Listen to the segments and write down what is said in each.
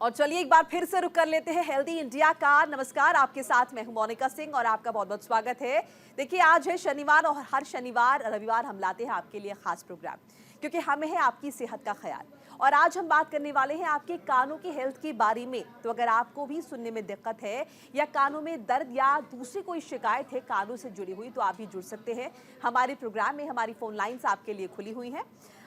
और चलिए एक बार फिर से रुक कर लेते हैं हेल्दी इंडिया का। नमस्कार, आपके साथ मैं हूं मोनिका सिंह और आपका बहुत बहुत स्वागत है। देखिए आज है शनिवार और हर शनिवार रविवार हम लाते हैं आपके लिए खास प्रोग्राम, क्योंकि हमें है आपकी सेहत का ख्याल। और आज हम बात करने वाले हैं आपके कानों की हेल्थ के बारे में। तो अगर आपको भी सुनने में दिक्कत है या कानों में दर्द या दूसरी कोई शिकायत है कानों से जुड़ी हुई, तो आप भी जुड़ सकते हैं हमारे प्रोग्राम में। हमारी फोन लाइन्स आपके लिए खुली हुई हैं।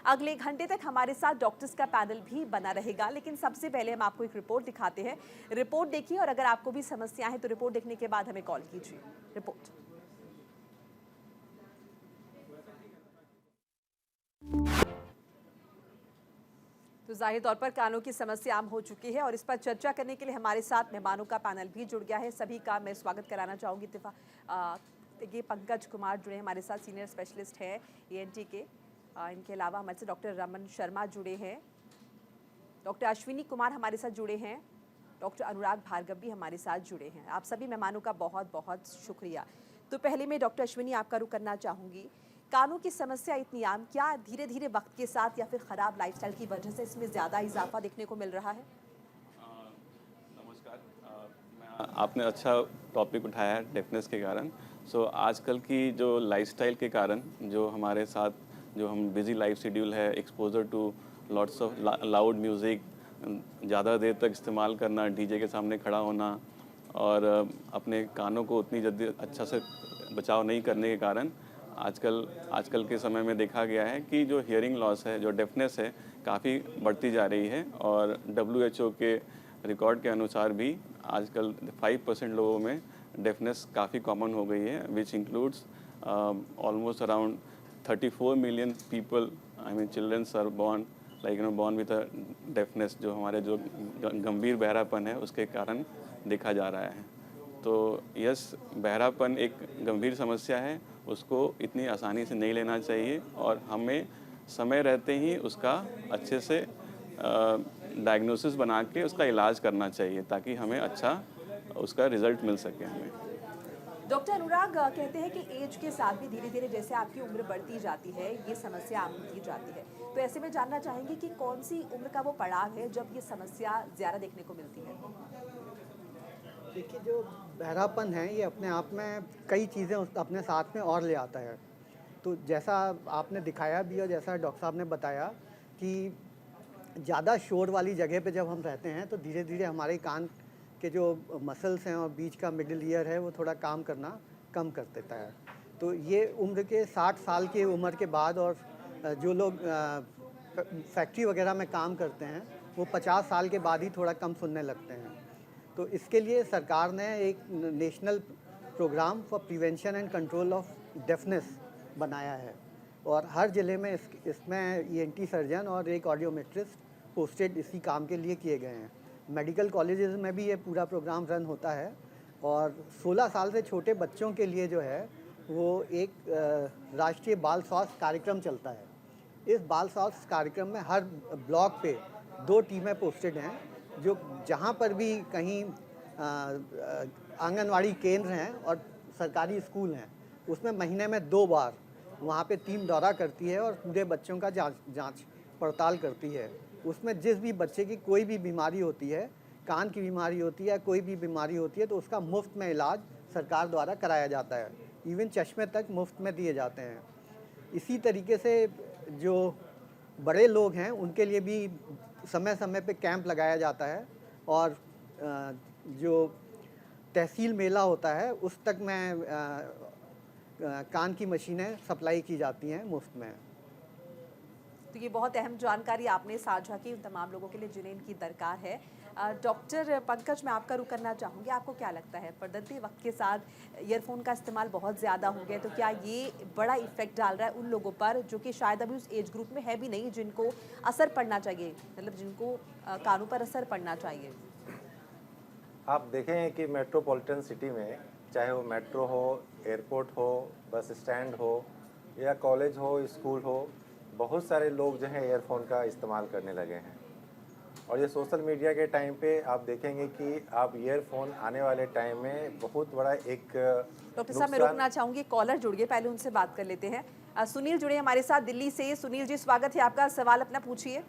अगले 1 घंटे तक हमारे साथ डॉक्टर्स का पैनल भी बना रहेगा, लेकिन सबसे पहले हम आपको एक रिपोर्ट दिखाते हैं। रिपोर्ट देखिए और अगर आपको भी समस्या है तो रिपोर्ट देखने के बाद हमें कॉल कीजिए। रिपोर्ट। तो जाहिर तौर पर कानों की समस्या आम हो चुकी है और इस पर चर्चा करने के लिए हमारे साथ मेहमानों का पैनल भी जुड़ गया है। सभी का मैं स्वागत कराना चाहूँगी। ये पंकज कुमार जुड़े हमारे साथ, सीनियर स्पेशलिस्ट है ENT के। इनके अलावा हमारे साथ डॉक्टर रमन शर्मा जुड़े हैं, डॉक्टर अश्विनी कुमार हमारे साथ जुड़े हैं, डॉक्टर अनुराग भार्गव भी हमारे साथ जुड़े हैं। आप सभी मेहमानों का बहुत बहुत शुक्रिया। तो पहले मैं डॉक्टर अश्विनी आपका रुख करना चाहूँगी। कानों की समस्या इतनी आम, क्या धीरे धीरे वक्त के साथ या फिर ख़राब लाइफस्टाइल की वजह से इसमें ज़्यादा इजाफा देखने को मिल रहा है? नमस्कार। आपने अच्छा टॉपिक उठाया है डेफनेस के कारण। आजकल की जो लाइफस्टाइल के कारण जो हमारे साथ जो हम बिज़ी लाइफ शेड्यूल है, exposure to lots of loud music, ज़्यादा देर तक इस्तेमाल करना, डीजे के सामने खड़ा होना और अपने कानों को उतनी जल्दी अच्छा से बचाव नहीं करने के कारण आजकल के समय में देखा गया है कि जो हियरिंग लॉस है, जो डेफनेस है, काफ़ी बढ़ती जा रही है। और WHO के रिकॉर्ड के अनुसार भी आजकल 5% लोगों में डेफनेस काफ़ी कॉमन हो गई है, which includes almost around 34 million people, I mean childrens are born with a deafness, जो हमारे जो गंभीर बहरापन है उसके कारण देखा जा रहा है। तो यस, बहरापन एक गंभीर समस्या है, उसको इतनी आसानी से नहीं लेना चाहिए और हमें समय रहते ही उसका अच्छे से डायग्नोसिस बना के उसका इलाज करना चाहिए, ताकि हमें अच्छा उसका रिज़ल्ट मिल सके हमें। डॉक्टर अनुराग कहते हैं कि एज के साथ भी धीरे धीरे जैसे आपकी उम्र बढ़ती जाती है ये समस्या आम होती जाती है। तो ऐसे में जानना चाहेंगे कि कौन सी उम्र का वो पड़ाव है जब ये समस्या ज़्यादा देखने को मिलती है? देखिए, जो बहरापन है ये अपने आप में कई चीज़ें अपने साथ में और ले आता है। तो जैसा आपने दिखाया भी और जैसा डॉक्टर साहब ने बताया कि ज़्यादा शोर वाली जगह पे जब हम रहते हैं तो धीरे धीरे हमारे कान के जो मसल्स हैं और बीच का मिडिल ईयर है वो थोड़ा काम करना कम कर देता है। तो ये उम्र के 60 साल की उम्र के बाद और जो लोग फैक्ट्री वगैरह में काम करते हैं वो 50 साल के बाद ही थोड़ा कम सुनने लगते हैं। तो इसके लिए सरकार ने एक national programme for prevention and control of deafness बनाया है और हर ज़िले में इसमें ENT सर्जन और एक ऑडियोमेट्रिस्ट पोस्टेड इसी काम के लिए किए गए हैं। मेडिकल कॉलेजेस में भी ये पूरा प्रोग्राम रन होता है और 16 साल से छोटे बच्चों के लिए जो है वो एक राष्ट्रीय बाल स्वास्थ्य कार्यक्रम चलता है। इस बाल स्वास्थ्य कार्यक्रम में हर ब्लॉक पे 2 टीमें पोस्टेड हैं, जो जहाँ पर भी कहीं आंगनवाड़ी केंद्र हैं और सरकारी स्कूल हैं उसमें महीने में 2 बार वहाँ पे टीम दौरा करती है और पूरे बच्चों का जांच पड़ताल करती है। उसमें जिस भी बच्चे की कोई भी बीमारी होती है, कान की बीमारी होती है, कोई भी बीमारी होती है, तो उसका मुफ्त में इलाज सरकार द्वारा कराया जाता है। इवन चश्मे तक मुफ्त में दिए जाते हैं। इसी तरीके से जो बड़े लोग हैं उनके लिए भी समय समय पे कैंप लगाया जाता है और जो तहसील मेला होता है उस तक में कान की मशीनें सप्लाई की जाती हैं मुफ्त में। तो ये बहुत अहम जानकारी आपने साझा की उन तमाम लोगों के लिए जिन्हें इनकी दरकार है। डॉक्टर पंकज, मैं आपका रुख करना चाहूँगी। आपको क्या लगता है बदलते वक्त के साथ ईयरफोन का इस्तेमाल बहुत ज़्यादा हो गया, तो क्या ये बड़ा इफेक्ट डाल रहा है उन लोगों पर जो कि शायद अभी उस एज ग्रुप में है भी नहीं, जिनको असर पड़ना चाहिए, मतलब जिनको कानों पर असर पड़ना चाहिए? आप देखें कि मेट्रोपॉलिटन सिटी में, चाहे वो मेट्रो हो, एयरपोर्ट हो, बस स्टैंड हो या कॉलेज हो, स्कूल हो, बहुत सारे लोग जो हैं ईयरफोन का इस्तेमाल करने लगे हैं। और ये सोशल मीडिया के टाइम पे आप देखेंगे कि आप ईयरफोन आने वाले टाइम में बहुत बड़ा एक डॉक्टर साहब, मैं रोकना चाहूँगी, कॉलर जुड़ गए, पहले उनसे बात कर लेते हैं। सुनील जुड़े हमारे साथ दिल्ली से। सुनील जी, स्वागत है आपका, सवाल अपना पूछिए।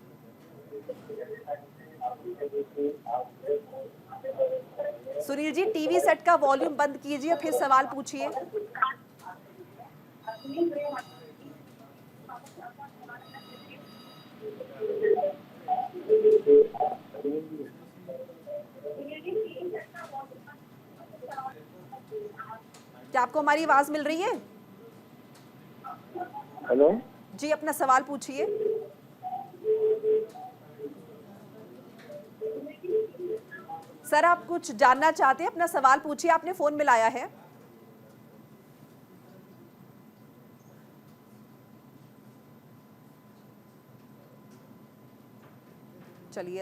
सुनील जी, टीवी सेट का वॉल्यूम बंद कीजिए, फिर सवाल पूछिए। क्या आपको हमारी आवाज मिल रही है? हेलो। जी, अपना सवाल पूछिए। सर, आप कुछ जानना चाहते हैं? अपना सवाल पूछिए, आपने फोन मिलाया है। चलिए,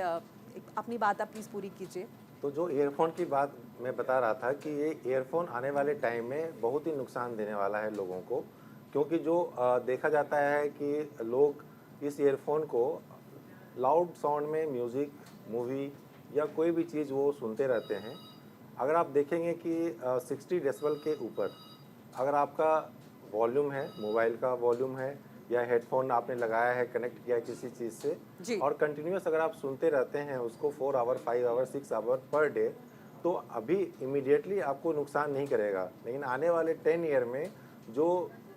अपनी बात आप प्लीज पूरी कीजिए। तो जो ईयरफोन की बात मैं बता रहा था कि ये ईयरफोन आने वाले टाइम में बहुत ही नुकसान देने वाला है लोगों को, क्योंकि जो देखा जाता है कि लोग इस ईयरफोन को लाउड साउंड में म्यूज़िक, मूवी या कोई भी चीज़ वो सुनते रहते हैं। अगर आप देखेंगे कि 60 डेसिबल के ऊपर अगर आपका वॉल्यूम है, मोबाइल का वॉल्यूम है या हेडफोन आपने लगाया है, कनेक्ट किया है किसी चीज़ से, जी। और कंटिन्यूस अगर आप सुनते रहते हैं उसको 4 hour, 5 hour, 6 hour per day, तो अभी इमीडिएटली आपको नुकसान नहीं करेगा, लेकिन आने वाले 10 ईयर में जो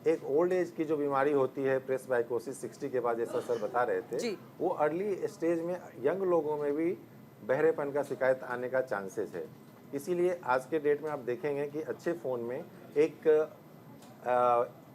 एक ओल्ड एज की जो बीमारी होती है, प्रेसबाइकोसिस 60 के बाद, जैसा सर बता रहे थे, जी। वो अर्ली स्टेज में यंग लोगों में भी बहरेपन का शिकायत आने का चांसेस है। इसीलिए आज के डेट में आप देखेंगे कि अच्छे फ़ोन में एक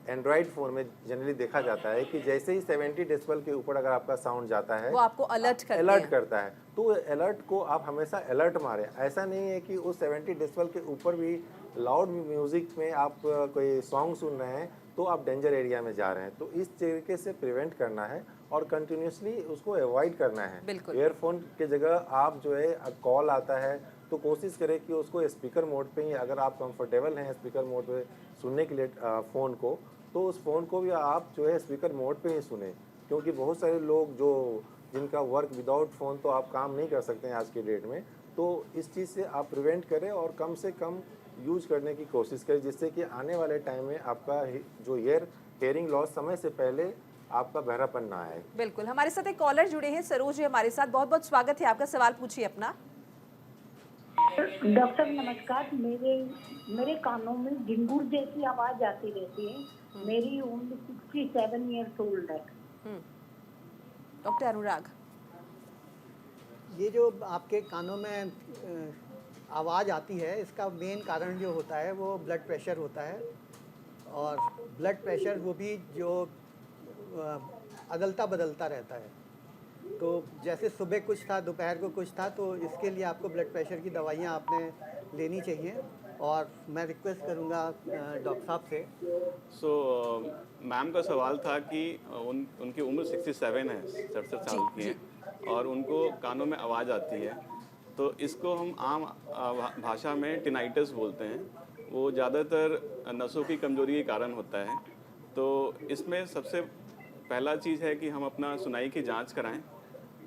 एंड्रॉयड फ़ोन में जनरली देखा जाता है कि जैसे ही 70 डेसिबल के ऊपर अगर आपका साउंड जाता है, वो आपको अलर्ट करते अलर्ट हैं। करता है। तो अलर्ट को आप हमेशा अलर्ट मारें। ऐसा नहीं है कि उस 70 डेसिबल के ऊपर भी लाउड म्यूज़िक में आप कोई सॉन्ग सुन रहे हैं तो आप डेंजर एरिया में जा रहे हैं। तो इस तरीके से प्रिवेंट करना है और कंटिन्यूसली उसको अवॉइड करना है। बिल्कुल। ईयरफोन के जगह आप जो है कॉल आता है तो कोशिश करें कि उसको स्पीकर मोड पे ही, अगर आप कंफर्टेबल हैं स्पीकर मोड पे सुनने के लिए फ़ोन को, तो उस फ़ोन को भी आप जो है स्पीकर मोड पे ही सुने, क्योंकि बहुत सारे लोग जो जिनका वर्क विदाउट फ़ोन तो आप काम नहीं कर सकते हैं आज के डेट में, तो इस चीज़ से आप प्रिवेंट करें और कम से कम यूज करने की कोशिश करें, जिससे कि आने वाले टाइम में आपका जो हेयरिंग लॉस समय से पहले आपका बहरापन ना आए। बिल्कुल। हमारे साथ एक कॉलर जुड़े हैं, सरोज जी हमारे साथ। बहुत बहुत स्वागत है आपका, सवाल पूछिए अपना। डॉक्टर नमस्कार। मेरे कानों में झिंगुर जैसी आवाज आती रहती है। मेरी उम्र 67 ईयर्स ओल्ड है। डॉक्टर अनुराग। ये जो आपके कानों में आवाज़ आती है, इसका मेन कारण जो होता है वो ब्लड प्रेशर होता है। और ब्लड प्रेशर वो भी जो अदलता बदलता रहता है। तो जैसे सुबह कुछ था, दोपहर को कुछ था, तो इसके लिए आपको ब्लड प्रेशर की दवाइयाँ आपने लेनी चाहिए। और मैं रिक्वेस्ट करूँगा डॉक्टर साहब से। मैम का सवाल था कि उनकी उम्र 67 है, 67 साल की है, और उनको कानों में आवाज़ आती है। तो इसको हम आम भाषा में टिनाइटस बोलते हैं। वो ज़्यादातर नसों की कमजोरी के कारण होता है। तो इसमें सबसे पहला चीज़ है कि हम अपना सुनाई की जांच कराएं।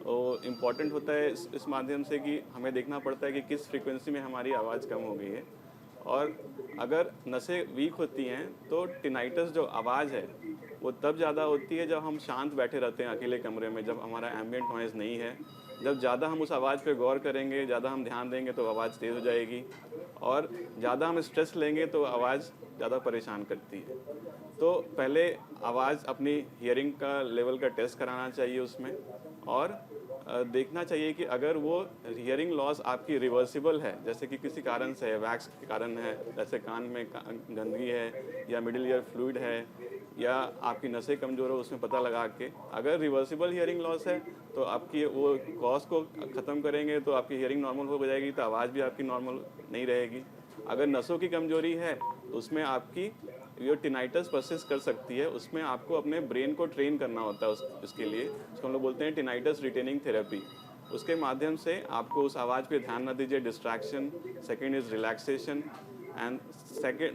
और इम्पॉर्टेंट होता है इस माध्यम से कि हमें देखना पड़ता है कि किस फ्रीक्वेंसी में हमारी आवाज़ कम हो गई है। और अगर नसें वीक होती हैं तो टिनाइटस जो आवाज़ है वो तब ज़्यादा होती है जब हम शांत बैठे रहते हैं अकेले कमरे में, जब हमारा एम्बिएंट नॉइज़ नहीं है। जब ज़्यादा हम उस आवाज़ पे गौर करेंगे, ज़्यादा हम ध्यान देंगे तो आवाज़ तेज़ हो जाएगी, और ज़्यादा हम स्ट्रेस लेंगे तो आवाज़ ज़्यादा परेशान करती है। तो पहले आवाज़ अपनी हियरिंग का लेवल का टेस्ट कराना चाहिए उसमें, और देखना चाहिए कि अगर वो हियरिंग लॉस आपकी रिवर्सिबल है, जैसे कि किसी कारण से है, वैक्स के कारण है, जैसे कान में गंदगी है या मिडिल ईयर फ्लूइड है या आपकी नसें कमज़ोर हो, उसमें पता लगा के अगर रिवर्सिबल हियरिंग लॉस है तो आपकी वो कॉज को ख़त्म करेंगे तो आपकी हियरिंग नॉर्मल हो जाएगी, तो आवाज़ भी आपकी नॉर्मल नहीं रहेगी। अगर नसों की कमजोरी है तो उसमें आपकी जो टिनाइटस परसिस्ट कर सकती है, उसमें आपको अपने ब्रेन को ट्रेन करना होता है उसके लिए, उसको हम लोग बोलते हैं टिनाइटस रिटेनिंग थेरेपी। उसके माध्यम से आपको उस आवाज़ पे ध्यान न दीजिए, distraction, second is relaxation, and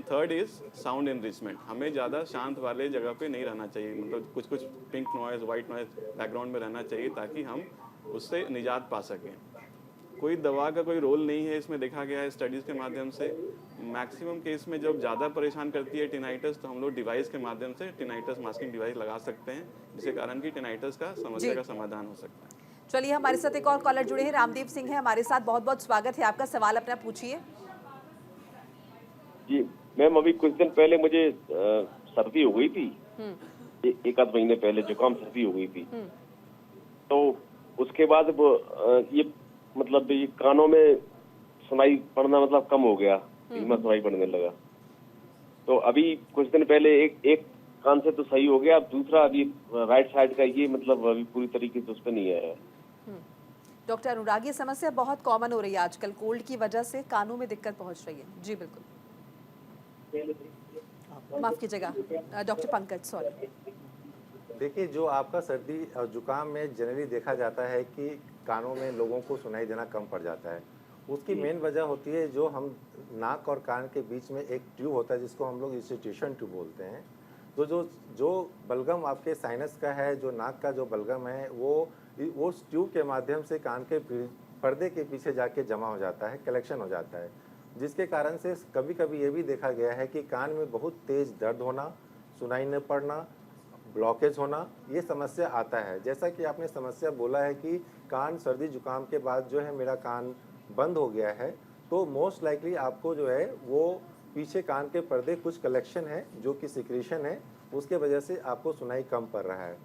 third is sound enrichment. हमें ज़्यादा शांत वाले जगह पे नहीं रहना चाहिए, मतलब कुछ कुछ pink noise, white noise background में रहना चाहिए ताकि हम उससे निजात पा सकें। कोई दवा का कोई रोल नहीं है इसमें, देखा गया है स्टडीज़ के माध्यम से। मैक्सिमम केस में जब ज़्यादा परेशान करती है टिनाइटस तो हम लोग डिवाइस के माध्यम से टिनाइटस मास्किंग डिवाइस लगा सकते हैं, जिसके कारण कि टिनाइटस का समस्या का समाधान हो सकता है। चलिए हमारे साथ एक और कॉलर जुड़े हैं, रामदेव सिंह है हमारे साथ। बहुत बहुत स्वागत है आपका, सवाल अपना पूछिए। जी मैम, अभी कुछ दिन पहले मुझे सर्दी हो गई थी। एक आध महीने पहले जुकाम सर्दी हो गई थी। तो उसके बाद वो ये मतलब ये कानों में सुनाई पड़ना मतलब कम हो गया, धीमा सुनाई पड़ने लगा। तो अभी कुछ दिन पहले एक कान से तो सही हो गया, अब दूसरा अभी राइट साइड का ये मतलब अभी पूरी तरीके से उस पर नहीं आया है। डॉक्टर अनुराग, ये समस्या बहुत कॉमन हो रही है आजकल, कोल्ड की वजह से कानों में दिक्कत पहुंच रही है। जी बिल्कुल, माफ कीजिएगा डॉक्टर पंकज, सॉरी। देखिए, जो आपका सर्दी और जुकाम में जनरली देखा जाता है कि कानों में लोगों को सुनाई देना कम पड़ जाता है। उसकी मेन वजह होती है जो हम नाक और कान के बीच में एक ट्यूब होता है जिसको हम लोग इंस्टीट्यूशन ट्यूब बोलते हैं। तो जो बलगम आपके साइनस का है, जो नाक का जो बलगम है, वो उस ट्यूब के माध्यम से कान के पर्दे के पीछे जाके जमा हो जाता है, कलेक्शन हो जाता है, जिसके कारण से कभी कभी ये भी देखा गया है कि कान में बहुत तेज़ दर्द होना, सुनाई न पड़ना, ब्लॉकेज होना, ये समस्या आता है। जैसा कि आपने समस्या बोला है कि कान सर्दी जुकाम के बाद जो है मेरा कान बंद हो गया है, तो मोस्ट लाइकली आपको जो है वो पीछे कान के पर्दे कुछ कलेक्शन है जो कि सिक्रीशन है, उसके वजह से आपको सुनाई कम पड़ रहा है।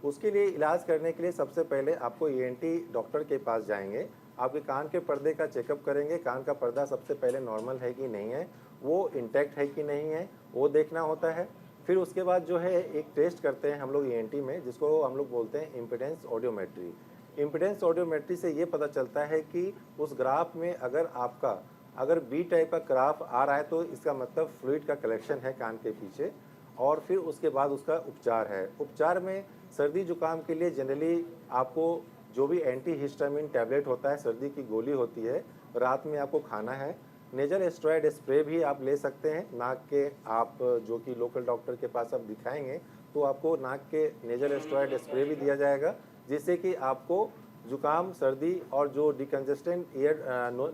उसके लिए इलाज करने के लिए सबसे पहले आपको ईएनटी डॉक्टर के पास जाएंगे, आपके कान के पर्दे का चेकअप करेंगे। कान का पर्दा सबसे पहले नॉर्मल है कि नहीं है, वो इंटैक्ट है कि नहीं है, वो देखना होता है। फिर उसके बाद जो है एक टेस्ट करते हैं हम लोग ईएनटी में, जिसको हम लोग बोलते हैं इम्पीडेंस ऑडियोमेट्री। इम्पीडेंस ऑडियोमेट्री से ये पता चलता है कि उस ग्राफ में अगर बी टाइप का ग्राफ आ रहा है तो इसका मतलब फ्लूइड का कलेक्शन है कान के पीछे। और फिर उसके बाद उसका उपचार है। उपचार में सर्दी जुकाम के लिए जनरली आपको जो भी एंटी हिस्टामिन टैबलेट होता है, सर्दी की गोली होती है, रात में आपको खाना है। नेजल स्टेरॉइड स्प्रे भी आप ले सकते हैं। नाक के आप जो कि लोकल डॉक्टर के पास आप दिखाएंगे तो आपको नाक के नेजल स्टेरॉइड स्प्रे भी दिया जाएगा, जिससे कि आपको जुकाम, सर्दी और जो डिकंजेस्टेंट ईयर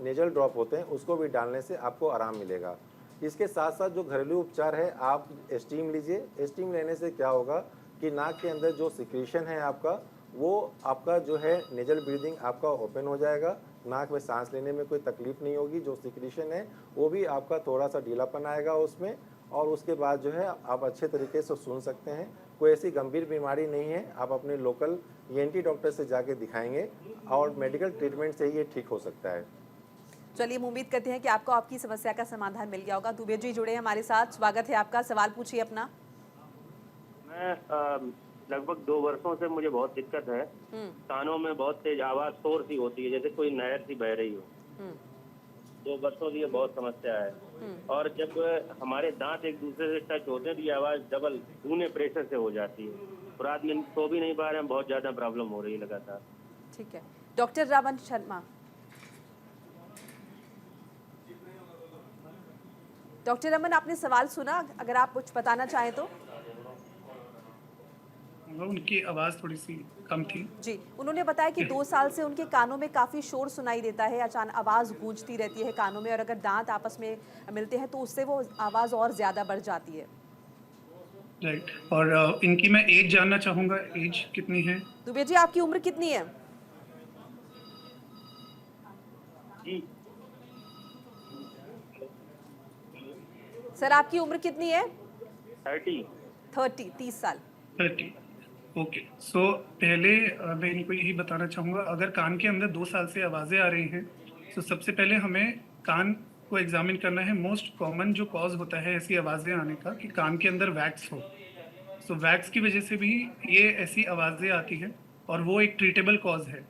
नेजल ड्रॉप होते हैं उसको भी डालने से आपको आराम मिलेगा। इसके साथ साथ जो घरेलू उपचार है, आप स्टीम लीजिए। स्टीम लेने से क्या होगा कि नाक के अंदर जो सिक्रीशन है आपका, वो आपका जो है नेजल ब्रीदिंग आपका ओपन हो जाएगा, नाक में सांस लेने में कोई तकलीफ नहीं होगी। जो सिक्रीशन है वो भी आपका थोड़ा सा ढीलापन आएगा उसमें, और उसके बाद जो है आप अच्छे तरीके से सुन सकते हैं। कोई ऐसी गंभीर बीमारी नहीं है, आप अपने लोकल ईएनटी डॉक्टर से जाके दिखाएंगे और मेडिकल ट्रीटमेंट से ही ये ठीक हो सकता है। चलिए, हम उम्मीद करते हैं कि आपको आपकी समस्या का समाधान मिल गया होगा। दुबे जी जुड़े हैं हमारे साथ, स्वागत है आपका, सवाल पूछिए अपना। मैं लगभग 2 वर्षों से मुझे बहुत दिक्कत है। कानों में बहुत तेज आवाज, शोर सी होती है, जैसे कोई नहर सी बह रही हो। 2 वर्षों से ये बहुत समस्या है। और जब हमारे दांत एक दूसरे से टच होते हैं तो ये आवाज डबल दूने प्रेशर से हो जाती है। और रात में सो भी नहीं पा रहे हैं, बहुत ज्यादा प्रॉब्लम हो रही है लगातार। ठीक है, डॉक्टर रमन शर्मा। डॉक्टर रमन, आपने सवाल सुना, अगर आप कुछ बताना चाहें तो। उनकी आवाज़ थोड़ी सी कम थी। जी, उन्होंने बताया कि 2 साल से उनके कानों में काफ़ी शोर सुनाई देता है, अचानक आवाज़ गूंजती रहती है कानों में, और अगर दांत आपस में मिलते हैं तो उससे वो आवाज़ और ज़्यादा बढ़ जाती है। राइट, और इनकी मैं एज जानना चाहूँगा, एज कितनी है? दुबे जी, आपकी उम्र कितनी है? जी सर, आपकी उम्र कितनी है? 30 साल। 30। ओके, सो पहले मैं इनको यही बताना चाहूँगा, अगर कान के अंदर 2 साल से आवाज़ें आ रही हैं तो सबसे पहले हमें कान को एग्जामिन करना है। मोस्ट कॉमन जो कॉज होता है ऐसी आवाज़ें आने का कि कान के अंदर वैक्स हो। सो वैक्स की वजह से भी ये ऐसी आवाज़ें आती हैं और वो एक ट्रीटेबल कॉज है।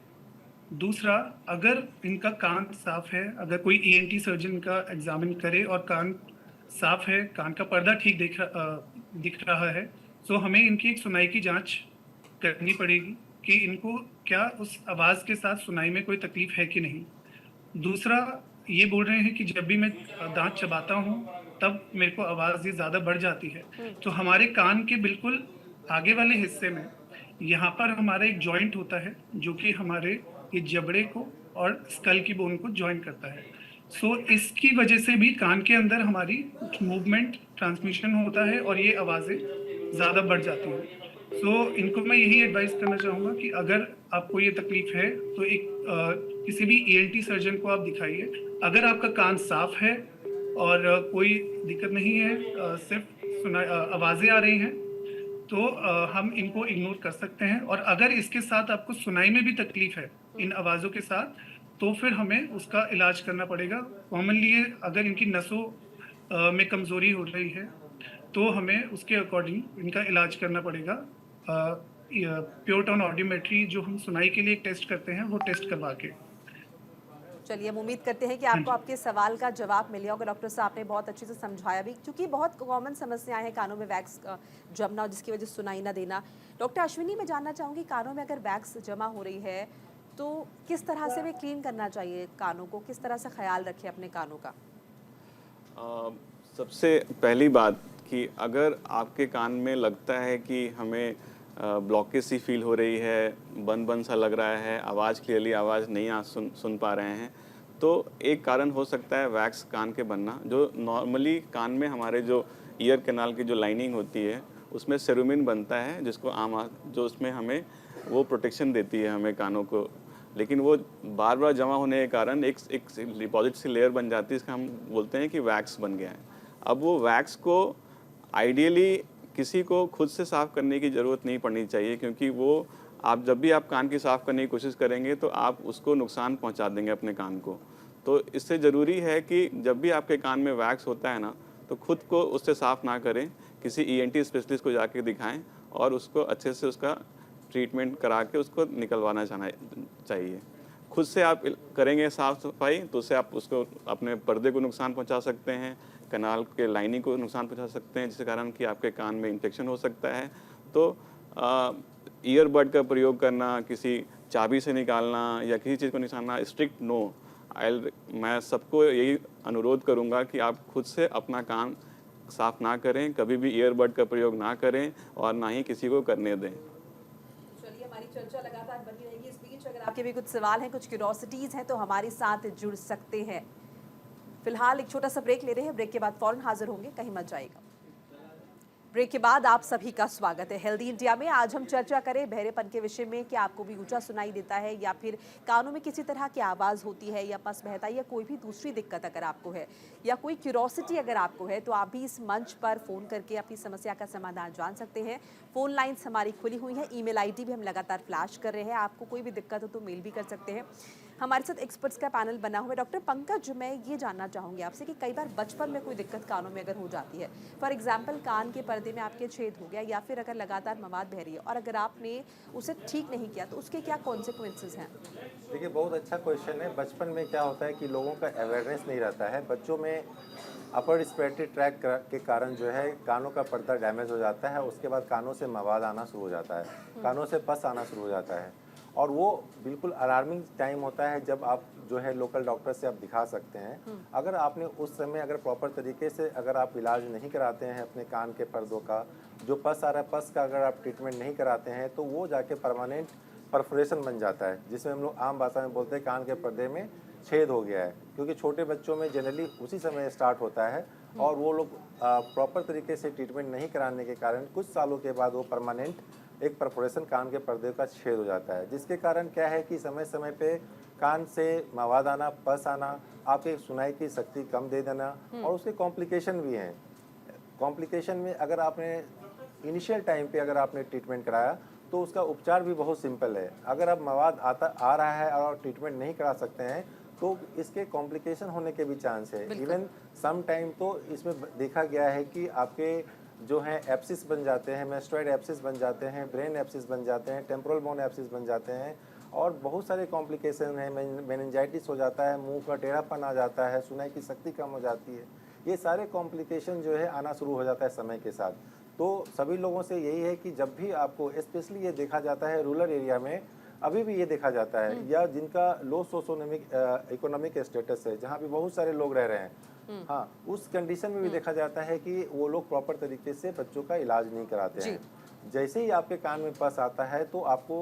दूसरा, अगर इनका कान साफ है, अगर कोई ईएनटी सर्जन का एग्जामिन करे और कान साफ है, कान का पर्दा ठीक दिख रहा है, तो हमें इनकी एक सुनाई की जांच करनी पड़ेगी कि इनको क्या उस आवाज़ के साथ सुनाई में कोई तकलीफ है कि नहीं। दूसरा, ये बोल रहे हैं कि जब भी मैं दांत चबाता हूँ तब मेरे को आवाज़ ये ज़्यादा बढ़ जाती है। तो हमारे कान के बिल्कुल आगे वाले हिस्से में यहाँ पर हमारा एक जॉइंट होता है जो कि हमारे ये जबड़े को और स्कल की बोन को ज्वाइन करता है। सो इसकी वजह से भी कान के अंदर हमारी मूवमेंट ट्रांसमिशन होता है और ये आवाज़ें ज़्यादा बढ़ जाती हैं। सो इनको मैं यही एडवाइस करना चाहूँगा कि अगर आपको ये तकलीफ है तो एक किसी भी ENT सर्जन को आप दिखाइए। अगर आपका कान साफ है और कोई दिक्कत नहीं है, सिर्फ आवाज़ें आ रही हैं, तो हम इनको इग्नोर कर सकते हैं। और अगर इसके साथ आपको सुनाई में भी तकलीफ है इन आवाज़ों के साथ, तो फिर हमें उसका इलाज करना पड़ेगा। कॉमनली अगर इनकी नसों में कमज़ोरी हो रही है तो हमें उसके अकॉर्डिंग इनका इलाज करना पड़ेगा। प्योर टोन ऑडियोमेट्री जो हम सुनाई के लिए एक टेस्ट करते हैं, वो टेस्ट करवा के। चलिए, हम उम्मीद करते हैं कि आपको आपके सवाल का जवाब मिल गया होगा। डॉक्टर साहब ने बहुत अच्छे से समझाया भी, क्योंकि बहुत कॉमन समस्याएं हैं कानों में वैक्स जमना, जिसकी वजह से सुनाई ना देना। डॉक्टर अश्विनी, मैं जानना चाहूँगी, कानों में अगर वैक्स जमा हो रही है तो किस तरह से वे क्लीन करना चाहिए कानों को, किस तरह से ख्याल रखें अपने कानों का? सबसे पहली बात कि अगर आपके कान में लगता है कि हमें ब्लॉकेज सी फील हो रही है, बंद बंद सा लग रहा है, आवाज़ क्लियरली आवाज़ नहीं सुन पा रहे हैं, तो एक कारण हो सकता है वैक्स कान के बनना। जो नॉर्मली कान में हमारे जो ईयर कैनाल की जो लाइनिंग होती है उसमें सेरुमिन बनता है, जिसको जो उसमें हमें वो प्रोटेक्शन देती है हमें कानों को, लेकिन वो बार बार जमा होने के कारण एक डिपॉजिट सी लेयर बन जाती है, इसका हम बोलते हैं कि वैक्स बन गया है। अब वो वैक्स को आइडियली किसी को खुद से साफ़ करने की ज़रूरत नहीं पड़नी चाहिए, क्योंकि वो जब भी आप कान की साफ़ करने की कोशिश करेंगे तो आप उसको नुकसान पहुंचा देंगे अपने कान को। तो इससे ज़रूरी है कि जब भी आपके कान में वैक्स होता है ना, तो खुद को उससे साफ़ ना करें, किसी ENT स्पेशलिस्ट को जाके दिखाएं और उसको अच्छे से उसका ट्रीटमेंट करा के उसको निकलवाना चाहिए। खुद से आप करेंगे साफ़ सफाई तो उससे आप उसको अपने पर्दे को नुकसान पहुंचा सकते हैं, कनाल के लाइनिंग को नुकसान पहुंचा सकते हैं, जिसके कारण कि आपके कान में इन्फेक्शन हो सकता है। तो ईयरबड का प्रयोग करना, किसी चाबी से निकालना या किसी चीज़ को निकालना, स्ट्रिक्ट नो। मैं सबको यही अनुरोध करूंगा कि आप खुद से अपना कान साफ़ ना करें, कभी भी ईयरबड का प्रयोग ना करें और ना ही किसी को करने दें। चलिए, हमारी चर्चा लगातार बनी रहेगी। इस बीच अगर आपके भी कुछ सवाल हैं, कुछ क्यूरोसिटीज़ हैं, तो हमारे साथ जुड़ सकते हैं। फिलहाल एक छोटा सा ब्रेक ले रहे हैं, ब्रेक के बाद फौरन हाजिर होंगे, कहीं मत जाइएगा। ब्रेक के बाद आप सभी का स्वागत है हेल्दी इंडिया में। आज हम चर्चा करें बहरेपन के विषय में कि आपको भी ऊंचा सुनाई देता है या फिर कानों में किसी तरह की आवाज़ होती है या पस बहता है या कोई भी दूसरी दिक्कत अगर आपको है या कोई क्यूरोसिटी अगर आपको है, तो आप भी इस मंच पर फ़ोन करके अपनी समस्या का समाधान जान सकते हैं। फ़ोन लाइन्स हमारी खुली हुई हैं, ईमेल ID भी हम लगातार फ्लैश कर रहे हैं। आपको कोई भी दिक्कत हो तो मेल भी कर सकते हैं। हमारे साथ एक्सपर्ट्स का पैनल बना हुआ है। डॉक्टर पंकज, मैं ये जानना चाहूँगी आपसे कि कई बार बचपन में कोई दिक्कत कानों में अगर हो जाती है, फॉर एग्जांपल कान के पर्दे में आपके छेद हो गया या फिर अगर लगातार मवाद बह रही है और अगर आपने उसे ठीक नहीं किया, तो उसके क्या कॉन्सिक्वेंसेस हैं? देखिए, बहुत अच्छा क्वेश्चन है। बचपन में क्या होता है कि लोगों का अवेयरनेस नहीं रहता है। बच्चों में अपर रिस्पिरेटरी ट्रैक के कारण जो है कानों का पर्दा डैमेज हो जाता है, उसके बाद कानों से मवाद आना शुरू हो जाता है, कानों से पस आना शुरू हो जाता है, और वो बिल्कुल अलार्मिंग टाइम होता है जब आप जो है लोकल डॉक्टर से आप दिखा सकते हैं। अगर आपने उस समय अगर प्रॉपर तरीके से अगर आप इलाज नहीं कराते हैं अपने कान के पर्दों का, जो पस आ रहा है पस का अगर आप ट्रीटमेंट नहीं कराते हैं, तो वो जाके परमानेंट परफोरेशन बन जाता है, जिसमें हम लोग आम भाषा में बोलते हैं कान के पर्दे में छेद हो गया है। क्योंकि छोटे बच्चों में जनरली उसी समय स्टार्ट होता है और वो लोग प्रॉपर तरीके से ट्रीटमेंट नहीं कराने के कारण कुछ सालों के बाद वो परमानेंट एक परफोरेशन कान के पर्दे का छेद हो जाता है, जिसके कारण क्या है कि समय समय पे कान से मवाद आना, पस आना, आपके सुनाई की शक्ति कम दे देना, और उसके कॉम्प्लिकेशन भी हैं। कॉम्प्लिकेशन में अगर आपने इनिशियल टाइम पे अगर आपने ट्रीटमेंट कराया तो उसका उपचार भी बहुत सिंपल है। अगर अब मवाद आ रहा है और ट्रीटमेंट नहीं करा सकते हैं तो इसके कॉम्प्लिकेशन होने के भी चांस है। इवन सम टाइम तो इसमें देखा गया है कि आपके जो हैं एप्सिस बन जाते हैं, मेस्टोइड एप्सिस बन जाते हैं, ब्रेन एप्सिस बन जाते हैं, टेम्पोरल बोन एप्सिस बन जाते हैं, और बहुत सारे कॉम्प्लिकेशन हैं। मेनिंजाइटिस हो जाता है, मुंह का टेढ़ापन आ जाता है, सुनाई की शक्ति कम हो जाती है। ये सारे कॉम्प्लिकेशन जो है आना शुरू हो जाता है समय के साथ। तो सभी लोगों से यही है कि जब भी आपको, स्पेशली ये देखा जाता है रूरल एरिया में, अभी भी ये देखा जाता है, या जिनका लो सोशोइकोनॉमिक इकोनॉमिक स्टेटस है, जहाँ पे बहुत सारे लोग रह रहे हैं, हाँ, उस कंडीशन में भी देखा जाता है कि वो लोग प्रॉपर तरीके से बच्चों का इलाज नहीं कराते हैं। जैसे ही आपके कान में पस आता है तो आपको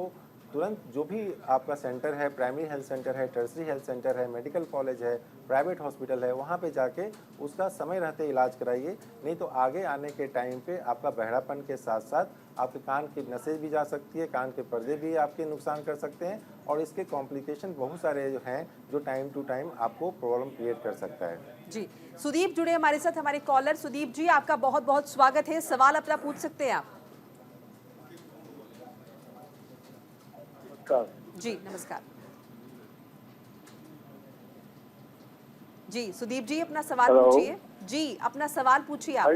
तुरंत जो भी आपका सेंटर है, प्राइमरी हेल्थ सेंटर है, टर्सरी हेल्थ सेंटर है, मेडिकल कॉलेज है, प्राइवेट हॉस्पिटल है, वहाँ पे जाके उसका समय रहते इलाज कराइए। नहीं तो आगे आने के टाइम पे आपका बहरापन के साथ साथ आपके कान की नसें भी जा सकती है, कान के पर्दे भी आपके नुकसान कर सकते हैं, और इसके कॉम्प्लिकेशन बहुत सारे जो हैं जो टाइम टू टाइम आपको प्रॉब्लम क्रिएट कर सकता है। जी, सुदीप जुड़े हमारे साथ, हमारे कॉलर। सुदीप जी, आपका बहुत बहुत स्वागत है। सवाल अपना पूछ सकते हैं आप। जी नमस्कार। जी सुदीप जी, अपना सवाल पूछिए। जी, अपना सवाल पूछिए आप।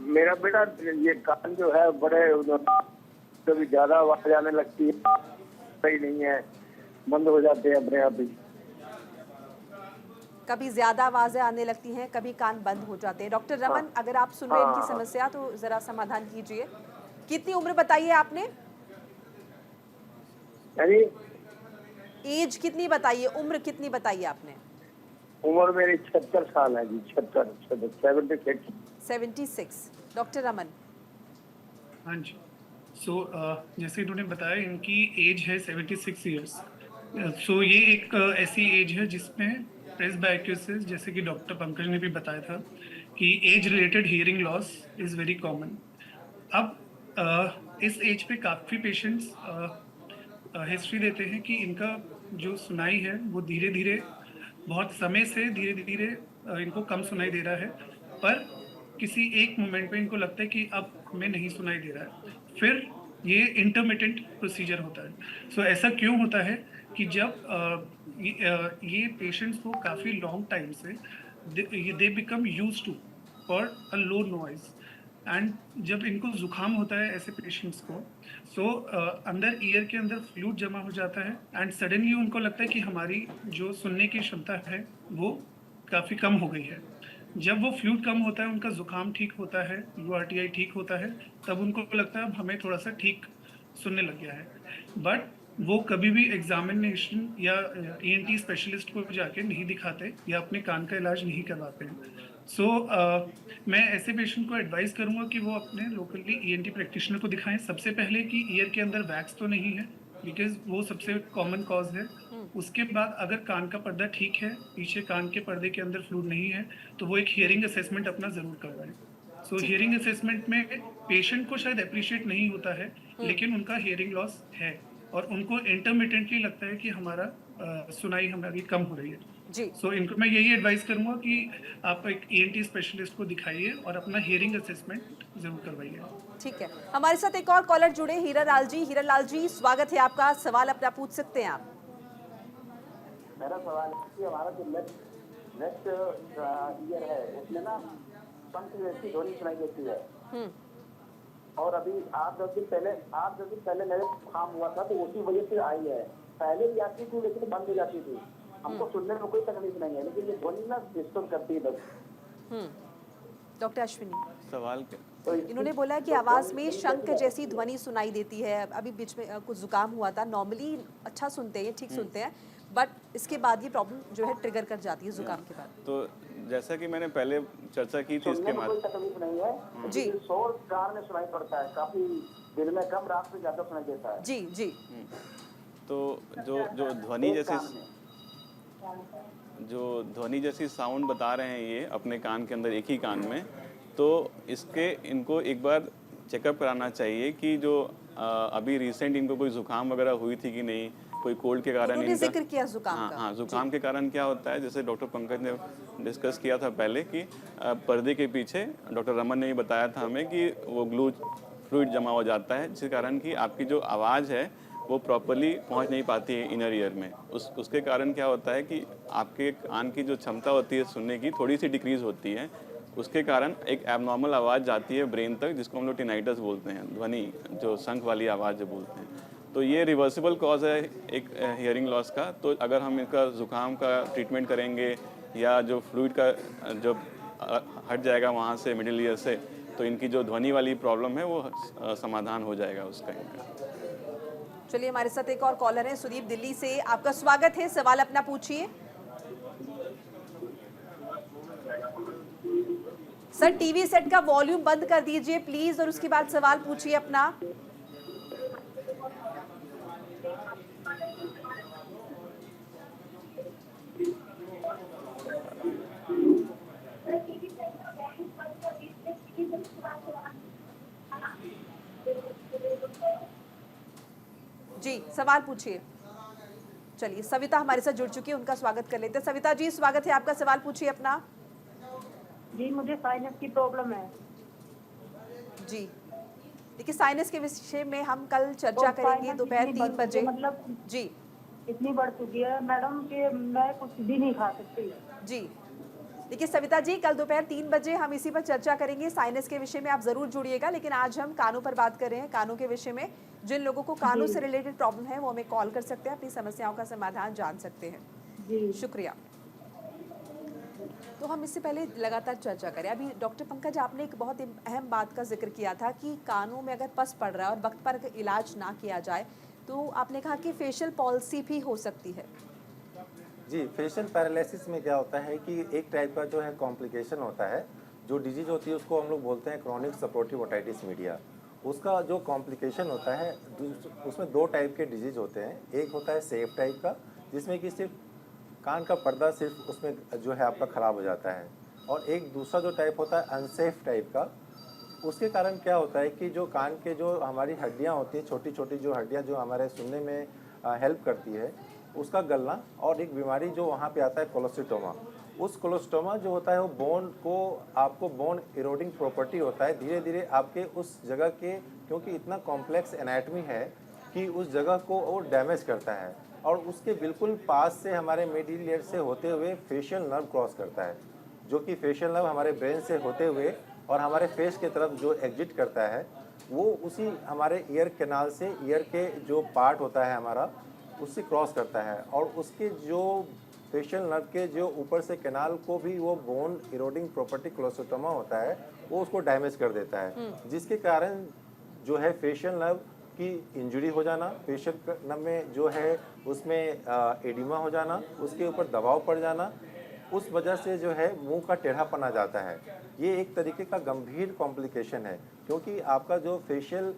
मेरा बेटा ये कान जो है बड़े कभी ज्यादा आवाज आने लगती है, सही नहीं है, बंद हो जाते हैं अपने आप ही। कभी ज्यादा आवाजें आने लगती हैं, कभी कान बंद हो जाते हैं। डॉक्टर रमन, अगर आप सुन रहे हैं इनकी समस्या तो जरा समाधान कीजिए। कितनी उम्र बताइए आपने? एज कितनी बताइए, उम्र कितनी बताइए आपने? उम्र मेरी 76 साल है जी, 76। डॉक्टर रमन। हाँ जी। जैसे इन्होंने बताया इनकी एज है 76 ईयर्स। ये एक ऐसी एज है जिसमें प्रेस्बाइक्यूसिस, जैसे कि डॉक्टर पंकज ने भी बताया था कि age related hearing loss is very common. अब इस एज पे काफ़ी पेशेंट्स हिस्ट्री देते हैं कि इनका जो सुनाई है वो धीरे धीरे, बहुत समय से धीरे धीरे इनको कम सुनाई दे रहा है, पर किसी एक मोमेंट पे इनको लगता है कि अब हमें नहीं सुनाई दे रहा है, फिर ये इंटरमिटेंट प्रोसीजर होता है। ऐसा क्यों होता है कि जब ये पेशेंट्स को काफ़ी लॉन्ग टाइम से they become use to for a low noise, and जब इनको जुकाम होता है ऐसे पेशेंट्स को, अंदर ईयर के अंदर फ्लूइड जमा हो जाता है, एंड सडनली उनको लगता है कि हमारी जो सुनने की क्षमता है वो काफ़ी कम हो गई है। जब वो फ्लूइड कम होता है, उनका जुकाम ठीक होता है, URTI ठीक होता है, तब उनको लगता है अब हमें थोड़ा सा ठीक सुनने लग गया है, बट वो कभी भी एग्जामिनेशन या ENT स्पेशलिस्ट को जाके नहीं दिखाते या अपने कान का इलाज नहीं करवाते हैं। मैं ऐसे पेशेंट को एडवाइस करूंगा कि वो अपने लोकली ENT प्रैक्टिशनर को दिखाएं। सबसे पहले कि ईयर के अंदर वैक्स तो नहीं है, बिकॉज वो सबसे कॉमन कॉज है। उसके बाद अगर कान का पर्दा ठीक है, पीछे कान के पर्दे के अंदर फ्लूइड नहीं है, तो वो एक हियरिंग असेसमेंट अपना ज़रूर करवाएं। हियरिंग असेसमेंट में पेशेंट को शायद अप्रिशिएट नहीं होता है, लेकिन उनका हियरिंग लॉस है और उनको इंटरमिटेंटली लगता है कि हमारा सुनाई हमारी कम हो रही है जी। इनको मैं यही एडवाइस करूंगा कि आप एक ENT स्पेशलिस्ट को दिखाइए और अपना हियरिंग असेसमेंट जरूर करवाइए। ठीक है, हमारे साथ एक और कॉलर जुड़े, हीरा लाल जी। हीरा लाल जी, स्वागत है आपका। सवाल अपना पूछ सकते हैं आप। मेरा सवाल है कि हमारा जो नेक्स्ट ईयर है उसमें ना पंख जैसी ध्वनि सुनाई देती है, और अभी 8-10 दिन पहले मेरे काम हुआ था तो उसी वजह से आई है। पहले भी आती थी लेकिन बंद हो जाती थी, हमको सुनने में कोई तकलीफ नहीं है, लेकिन ये ध्वनि ना डिस्टर्ब करती है बस। डॉक्टर अश्विनी, सवाल क्या? तो इन्होंने बोला कि आवाज में शंख जैसी ध्वनि सुनाई देती है। अभी बीच में कुछ जुकाम हुआ था, नॉर्मली अच्छा सुनते हैं, ठीक सुनते हैं, बट इसके बाद ये प्रॉब्लम जो है ट्रिगर कर जाती है जुकाम के बाद। तो जैसा कि मैंने पहले चर्चा की थी इसके कोई तकलीफ नहीं है जी। शोर कान में सुनाई पड़ता है, काफी दिन में कम, रात में ज्यादा सुनाई देता है। जी जी। तो जो ध्वनि जैसी साउंड बता रहे हैं ये अपने कान के अंदर, एक ही कान में, तो इनको एक बार चेकअप कराना चाहिए कि जो अभी रिसेंट इनको कोई जुकाम वगैरह हुई थी कि नहीं, कोई कोल्ड के कारण इनका जिक्र किया जुकाम का। हाँ, जुकाम के कारण क्या होता है, जैसे डॉक्टर पंकज ने डिस्कस किया था पहले कि पर्दे के पीछे डॉक्टर रमन ने भी बताया था हमें कि वो फ्लूइड जमा हो जाता है, जिस कारण कि आपकी जो आवाज़ है वो प्रॉपरली पहुंच नहीं पाती है इनर ईयर में। उसके कारण क्या होता है कि आपके कान की जो क्षमता होती है सुनने की थोड़ी सी डिक्रीज होती है, उसके कारण एक एबनॉर्मल आवाज़ जाती है ब्रेन तक, जिसको हम लोग टिनाइटस बोलते हैं, ध्वनि जो शंख वाली आवाज़ जो बोलते हैं। तो ये रिवर्सिबल कॉज है एक हियरिंग लॉस का। तो अगर हम इनका जुकाम का ट्रीटमेंट करेंगे या जो फ्लूइड का जो हट जाएगा वहाँ से मिडिल ईयर से, तो इनकी जो ध्वनि वाली प्रॉब्लम है वो समाधान हो जाएगा उसका इनका। चलिए, हमारे साथ एक और कॉलर है, सुदीप दिल्ली से। आपका स्वागत है, सवाल अपना पूछिए। सर, टीवी सेट का वॉल्यूम बंद कर दीजिए प्लीज, और उसके बाद सवाल पूछिए अपना। जी सवाल पूछिए। चलिए सविता हमारे साथ जुड़ चुकी है, उनका स्वागत कर लेते हैं। सविता जी स्वागत है आपका, सवाल पूछिए अपना। जी मुझे साइनस की प्रॉब्लम है। जी देखिए साइनस के विषय में हम कल चर्चा और करेंगे साइनस दोपहर इतनी 3 बढ़ चुकी बजे। है, मतलब जी इतनी बढ़ चुकी है मैडम कि मैं कुछ भी नहीं खा सकती। जी देखिए सविता जी कल दोपहर 3 बजे हम इसी पर चर्चा करेंगे, साइनस के विषय में आप जरूर जुड़िएगा। लेकिन आज हम कानों पर बात कर रहे हैं, कानों के विषय में। जिन लोगों को कानों जी। से रिलेटेड प्रॉब्लम है वो हमें कॉल कर सकते हैं, अपनी समस्याओं का समाधान जान सकते हैं। जी शुक्रिया। तो हम इससे पहले लगातार चर्चा करें। अभी डॉक्टर पंकज आपने एक बहुत अहम बात का जिक्र किया था कि कानों में अगर पस पड़ रहा है और वक्त पर अगर इलाज ना किया जाए तो आपने कहा कि फेशियल पॉलिसी भी हो सकती है। जी, फेशियल पैरालिसिस में क्या होता है कि एक टाइप का जो है कॉम्प्लिकेशन होता है, जो डिजीज होती है उसको हम लोग बोलते हैं क्रॉनिक सपोर्टिव ओटाइटिस मीडिया। उसका जो कॉम्प्लिकेशन होता है उसमें 2 टाइप के डिजीज होते हैं। एक होता है सेफ टाइप का, जिसमें कि सिर्फ कान का पर्दा सिर्फ उसमें जो है आपका ख़राब हो जाता है, और एक दूसरा जो टाइप होता है अनसेफ टाइप का। उसके कारण क्या होता है कि जो कान के जो हमारी हड्डियाँ होती हैं, छोटी छोटी जो हड्डियाँ जो हमारे सुनने में हेल्प करती है, उसका गलना, और एक बीमारी जो वहाँ पे आता है कोलोस्टोमा। उस कोलोस्टोमा जो होता है वो बोन को, आपको बोन इरोडिंग प्रॉपर्टी होता है, धीरे धीरे आपके उस जगह के, क्योंकि इतना कॉम्प्लेक्स एनाटमी है कि उस जगह को वो डैमेज करता है, और उसके बिल्कुल पास से हमारे मिडिल ईयर से होते हुए फेशियल नर्व क्रॉस करता है, जो कि फेशियल नर्व हमारे ब्रेन से होते हुए और हमारे फेस के तरफ जो एग्जिट करता है, वो उसी हमारे ईयर कैनाल से, ईयर के जो पार्ट होता है हमारा, उससे क्रॉस करता है, और उसके जो फेशियल नर्व के जो ऊपर से कैनाल को भी वो बोन इरोडिंग प्रॉपर्टी कोलोस्टोमा होता है, वो उसको डैमेज कर देता है, जिसके कारण जो है फेशियल नर्व की इंजरी हो जाना, फेशियल नर्व में जो है उसमें एडिमा हो जाना, उसके ऊपर दबाव पड़ जाना, उस वजह से जो है मुंह का टेढ़ापन आ जाता है। ये एक तरीके का गंभीर कॉम्प्लिकेशन है, क्योंकि आपका जो फेशियल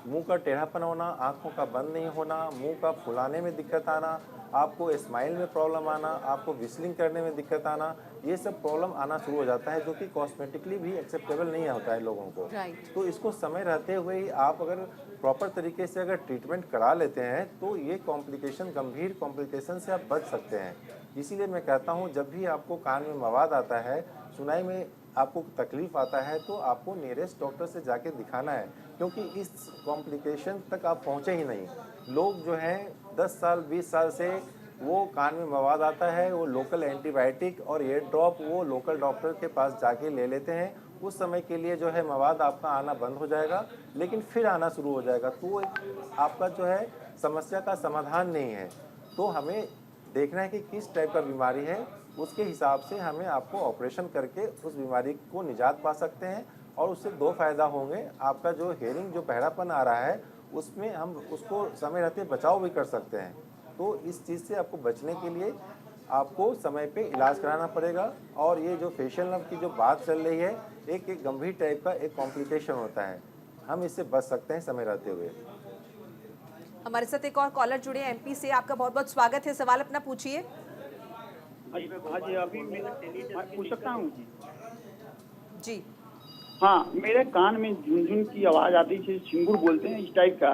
मुंह का टेढ़ापन होना, आंखों का बंद नहीं होना, मुंह का फुलाने में दिक्कत आना, आपको स्माइल में प्रॉब्लम आना, आपको विस्लिंग करने में दिक्कत आना, ये सब प्रॉब्लम आना शुरू हो जाता है, जो कि कॉस्मेटिकली भी एक्सेप्टेबल नहीं होता है लोगों को। तो इसको समय रहते हुए ही आप अगर प्रॉपर तरीके से अगर ट्रीटमेंट करा लेते हैं तो ये कॉम्प्लिकेशन, गंभीर कॉम्प्लिकेशन से आप बच सकते हैं। इसीलिए मैं कहता हूँ जब भी आपको कान में मवाद आता है, सुनाई में आपको तकलीफ आता है, तो आपको नियरेस्ट डॉक्टर से जाके दिखाना है, क्योंकि इस कॉम्प्लिकेशन तक आप पहुँचे ही नहीं। लोग जो हैं 10 साल 20 साल से वो कान में मवाद आता है, वो लोकल एंटीबायोटिक और ईयर ड्रॉप वो लोकल डॉक्टर के पास जाके ले लेते हैं। उस समय के लिए जो है मवाद आपका आना बंद हो जाएगा, लेकिन फिर आना शुरू हो जाएगा, तो वो आपका जो है समस्या का समाधान नहीं है। तो हमें देखना है कि किस टाइप का बीमारी है, उसके हिसाब से हमें आपको ऑपरेशन करके उस बीमारी को निजात पा सकते हैं, और उससे 2 फायदा होंगे। आपका जो हेयरिंग जो बहरापन आ रहा है उसमें हम उसको समय रहते बचाव भी कर सकते हैं। तो इस चीज़ से आपको बचने के लिए आपको समय पे इलाज कराना पड़ेगा, और ये जो फेशियल नर्व की जो बात चल रही है, एक गंभीर टाइप का एक कॉम्प्लिकेशन होता है, हम इससे बच सकते हैं समय रहते हुए। हमारे साथ एक और कॉलर जुड़े हैं एमपी से, आपका बहुत बहुत स्वागत है, सवाल अपना पूछिए। हाँ जी, अभी मैं पूछ सकता हूँ जी हाँ, मेरे कान में झुनझुन की आवाज आती है, झिंगुर बोलते हैं इस टाइप का,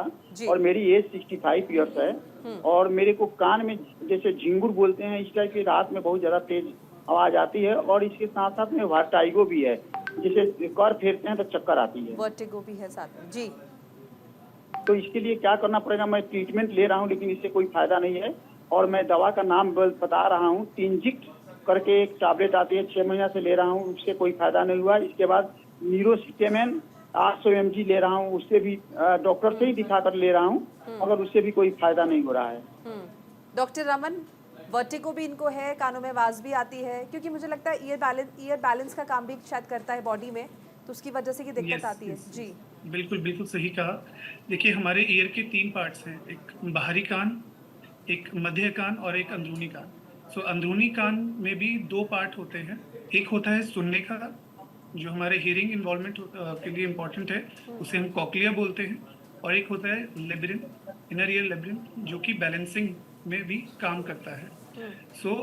और मेरी एज 65 ईयर्स है, और मेरे को कान में जैसे झिंगुर बोलते हैं इस टाइप की रात में बहुत ज्यादा तेज आवाज आती है, और इसके साथ साथ में वर्टाइगो भी है, जैसे कर फेरते हैं तो चक्कर आती है। वर्टिगो भी है साथ में जी। तो इसके लिए क्या करना पड़ेगा? मैं ट्रीटमेंट ले रहा हूँ लेकिन इससे कोई फायदा नहीं है, और मैं दवा का नाम बता रहा हूँ, टिंजिक करके एक टैबलेट आती है, 6 महीना से ले रहा हूँ, उससे कोई फायदा नहीं हुआ। इसके बाद न्यूरोसिटेमेन 800 mg ले रहा हूँ, उससे भी डॉक्टर से ही दिखाकर ले रहा हूँ, मगर उससे भी कोई फायदा नहीं हो रहा है। डॉक्टर रमन, वर्टिगो भी इनको है, कानों में आवाज भी आती है, क्योंकि मुझे लगता है ईयर बैलेंस का काम भी शायद करता है बॉडी में, तो उसकी वजह से ये दिक्कत आती है। जी बिल्कुल बिल्कुल सही कहा। देखिए हमारे ईयर के 3 पार्ट्स हैं, एक बाहरी कान, एक मध्य कान और एक अंदरूनी कान। सो अंदरूनी कान में भी 2 पार्ट होते हैं, एक होता है सुनने का जो हमारे हियरिंग इन्वॉल्वमेंट के लिए इम्पोर्टेंट है, उसे हम कॉक्लिया बोलते हैं, और एक होता है लेब्रिन, इनर ईयर लेब्रिन, जो कि बैलेंसिंग में भी काम करता है। सो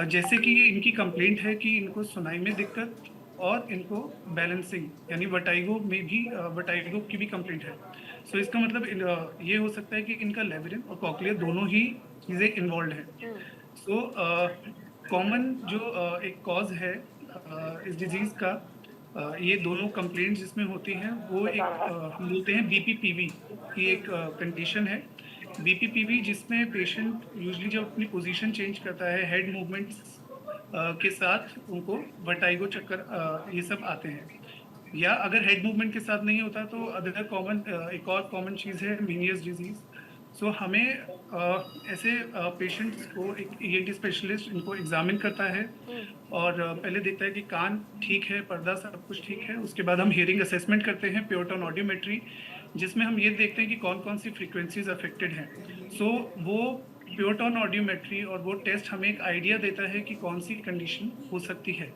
जैसे कि इनकी कंप्लेंट है कि इनको सुनाई में दिक्कत और इनको बैलेंसिंग यानी वर्टाइगो में भी वर्टाइगो की भी कंप्लेंट है। सो इसका मतलब ये हो सकता है कि इनका लेबिरिन और कॉक्लियर दोनों ही चीज़ें इन्वॉल्व हैं। सो कॉमन जो एक कॉज है इस डिजीज़ का, ये दोनों कंप्लेंट्स जिसमें होती हैं वो एक हम बोलते हैं बीपीपीवी की एक कंडीशन है। बीपीपीवी जिसमें पेशेंट यूजुअली जब अपनी पोजीशन चेंज करता है, हेड मूवमेंट्स के साथ उनको वर्टाइगो चक्कर ये सब आते हैं। या अगर हेड मूवमेंट के साथ नहीं होता तो अदर कॉमन एक और कॉमन चीज़ है मीनियस डिजीज़। सो हमें ऐसे पेशेंट्स को एक ईएनटी स्पेशलिस्ट इनको एग्जामिन करता है और पहले देखता है कि कान ठीक है, पर्दा सब कुछ ठीक है। उसके बाद हम हियरिंग असेसमेंट करते हैं, प्योरटोन ऑडियोमेट्री, जिसमें हम ये देखते हैं कि कौन कौन सी फ्रीक्वेंसीज अफेक्टेड हैं। सो वो प्योरटोन ऑडियोमेट्री और वो टेस्ट हमें एक आइडिया देता है कि कौन सी कंडीशन हो सकती है।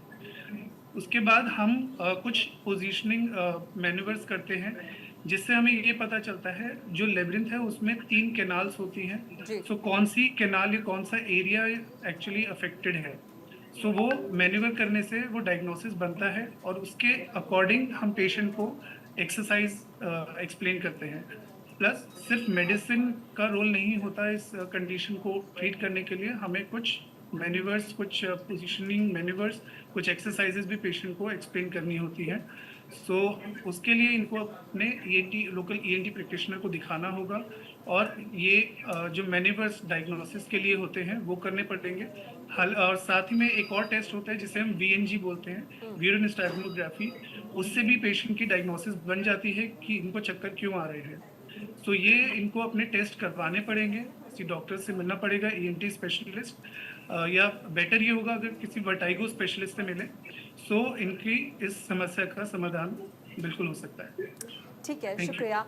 उसके बाद हम कुछ पोजीशनिंग मैन्यूवर्स करते हैं जिससे हमें ये पता चलता है जो लेबिरिंथ है उसमें 3 कैनाल्स होती हैं। सो कौन सी कैनाल या कौन सा एरिया एक्चुअली अफेक्टेड है। सो वो मैन्यूवर करने से वो डायग्नोसिस बनता है और उसके अकॉर्डिंग हम पेशेंट को एक्सरसाइज एक्सप्लेन करते हैं। प्लस सिर्फ मेडिसिन का रोल नहीं होता इस कंडीशन को ट्रीट करने के लिए, हमें कुछ मैन्यूवर्स, कुछ पोजीशनिंग मैन्यूवर्स, कुछ एक्सरसाइजेज भी पेशेंट को एक्सप्लेन करनी होती है। सो उसके लिए इनको अपने ईएनटी लोकल ईएनटी प्रैक्टिशनर को दिखाना होगा और ये जो मैन्यूवर्स डायग्नोसिस के लिए होते हैं वो करने पड़ेंगे। और साथ ही में एक और टेस्ट होता है जिसे हम वीएनजी बोलते हैं, वीरो निस्टाग्मोग्राफी। उससे भी पेशेंट की डायग्नोसिस बन जाती है कि इनको चक्कर क्यों आ रहे हैं। तो ये इनको अपने टेस्ट करवाने पड़ेंगे, किसी डॉक्टर से मिलना पड़ेगा, ईएनटी स्पेशलिस्ट, या बेटर ये होगा अगर किसी वर्टाइगो स्पेशलिस्ट से मिले। सो इनकी इस समस्या का समाधान बिल्कुल हो सकता है। ठीक है, शुक्रिया।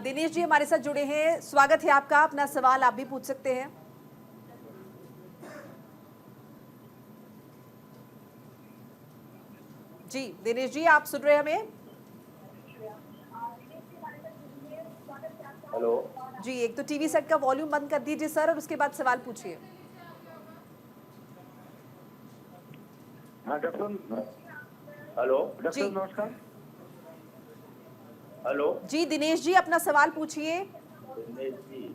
दिनेश जी हमारे साथ जुड़े हैं, स्वागत है आपका। अपना सवाल आप भी पूछ सकते हैं। जी दिनेश जी, आप सुन रहे हैं हमें? हेलो जी, एक तो टीवी सेट का वॉल्यूम बंद कर दीजिए सर, और उसके बाद सवाल पूछिए। हाँ डॉक्टर, हेलो जी। डॉक्टर नमस्कार। हेलो जी दिनेश जी, अपना सवाल पूछिए। दिनेश जी,